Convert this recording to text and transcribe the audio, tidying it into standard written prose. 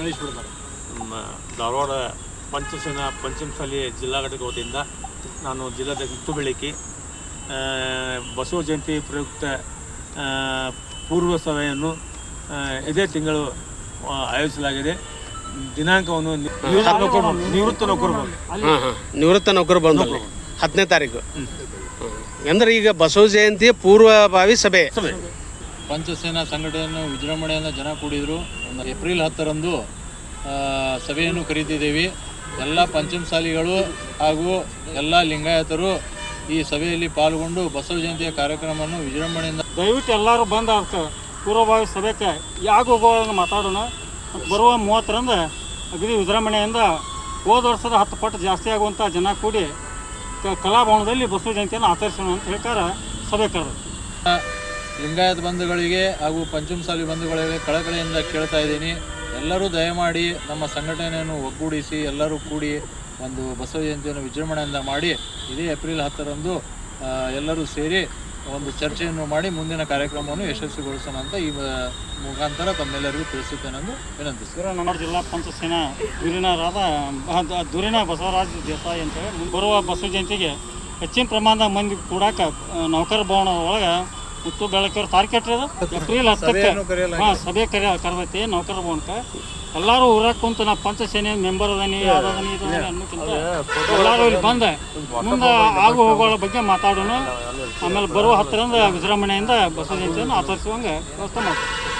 ಕಳಿಸ್ಬಿಡ್ತಾರೆ. ನಮ್ಮ ಧಾರವಾಡ ಪಂಚಸೇನಾ ಪಂಚಮಸಾಲಿ ಜಿಲ್ಲಾ ಘಟಕ ವತಿಯಿಂದ ನಾನು ಜಿಲ್ಲಾಧ್ಯಕ್ಷ ಮುತ್ತು ಬೆಳಕಿ ಬಸವ ಜಯಂತಿ ಪ್ರಯುಕ್ತ ಪೂರ್ವ ಸಭೆಯನ್ನು ಇದೇ ತಿಂಗಳು ಆಯೋಜಿಸಲಾಗಿದೆ. ದಿನಾಂಕವನ್ನು ನಿವೃತ್ತ ನೌಕರು ಬಂದಲ್ಲಿ 10ನೇ ತಾರೀಕು. ಅಂದರೆ ಈಗ ಬಸವ ಜಯಂತಿ ಪೂರ್ವಭಾವಿ ಸಭೆ. ಪಂಚಸೇನಾ ಸಂಘಟನೆಯನ್ನು ವಿಜೃಂಭಣೆಯಿಂದ ಜನ ಕೂಡಿದರು. ಏಪ್ರಿಲ್ 10ರಂದು ಸಭೆಯನ್ನು ಕರೀತಿದ್ದೇವೆ. ಎಲ್ಲ ಪಂಚಮಸಾಲಿಗಳು ಹಾಗೂ ಎಲ್ಲ ಲಿಂಗಾಯತರು ಈ ಸಭೆಯಲ್ಲಿ ಪಾಲ್ಗೊಂಡು ಬಸವ ಜಯಂತಿಯ ಕಾರ್ಯಕ್ರಮವನ್ನು ವಿಜೃಂಭಣೆಯಿಂದ ದಯವಿಟ್ಟು ಎಲ್ಲರೂ ಬಂದು ಅದಕ್ಕೆ ಪೂರ್ವಭಾವಿ ಸಭೆಗೆ ಯಾಕೆ ಹೋಗೋಂಗೆ ಮಾತಾಡೋಣ. ಬರುವ 30ರಂದು ಅಗದಿ ವಿಜೃಂಭಣೆಯಿಂದ ಹೋದ ವರ್ಷದ 10 ಪಟ್ಟು ಜಾಸ್ತಿ ಆಗುವಂಥ ಜನ ಕೂಡಿ ಕಲಾಭವನದಲ್ಲಿ ಬಸವ ಜಯಂತಿಯನ್ನು ಆಚರಿಸೋಣ ಅಂತ ಹೇಳ್ತಾರೆ ಸಭೆ ಕರೆದು. ಲಿಂಗಾಯತ ಬಂಧುಗಳಿಗೆ ಹಾಗೂ ಪಂಚಮಸಾಲಿ ಬಂಧುಗಳಿಗೆ ಕಳಕಳಿಯಿಂದ ಕೇಳ್ತಾ ಇದ್ದೀನಿ, ಎಲ್ಲರೂ ದಯಮಾಡಿ ನಮ್ಮ ಸಂಘಟನೆಯನ್ನು ಒಗ್ಗೂಡಿಸಿ ಎಲ್ಲರೂ ಕೂಡಿ ಒಂದು ಬಸವ ಜಯಂತಿಯನ್ನು ವಿಜೃಂಭಣೆಯಿಂದ ಮಾಡಿ ಇದೇ ಏಪ್ರಿಲ್ 10ರಂದು ಎಲ್ಲರೂ ಸೇರಿ ಒಂದು ಚರ್ಚೆಯನ್ನು ಮಾಡಿ ಮುಂದಿನ ಕಾರ್ಯಕ್ರಮವನ್ನು ಯಶಸ್ವಿಗೊಳಿಸೋಣ ಅಂತ ಈ ಮುಖಾಂತರ ತಮ್ಮೆಲ್ಲರಿಗೂ ತಿಳಿಸುತ್ತೇನೆಂದು ವಿನಂತಿಸ್ತೀನಿ. ನಮ್ಮ ಜಿಲ್ಲಾ ಪಂಚಸೇನಾ ಧುರೀಣ ಬಸವರಾಜ ದೇಸಾಯಿ ಅಂತೇಳಿ ಬರುವ ಬಸವ ಜಯಂತಿಗೆ ಹೆಚ್ಚಿನ ಪ್ರಮಾಣದ ಮಂದಿ ಕೂಡಾಕ ನೌಕರ ಭವನ ಒಳಗೆ ಮುತ್ತು ಬೆಳಕಿಯವ್ರ ತಾರೀಕು ಏಪ್ರಿಲ್ 10ಕ್ಕೆ ಸಭೆ ಕರೆದೈತಿ ನೌಕರ ಭವನಕ್ಕೆ. ಎಲ್ಲರೂ ಊರಾಗ ಕುಂತು ನಾ ಪಂಚಸೇನೆ ಮೆಂಬರ್ ಅದನಿ ಅದನಿ ಇದನಿ ಅನ್ನೋಕ್ಕಿಂತ ಎಲ್ಲರೂ ಇಲ್ಲಿ ಬಂದು ಮುಂದೆ ಆಗು ಹೋಗೋಳ ಬಗ್ಗೆ ಮಾತಾಡೋಣ. ಆಮೇಲೆ ಬರುವ 10ರಂದು ವಿಜೃಂಭಣೆಯಿಂದ ಬಸವ ಜಯಂತಿಯನ್ನು ಆಚರಿಸುವಂಗೆ ವ್ಯವಸ್ಥೆ ಮಾಡ್ತೀವಿ.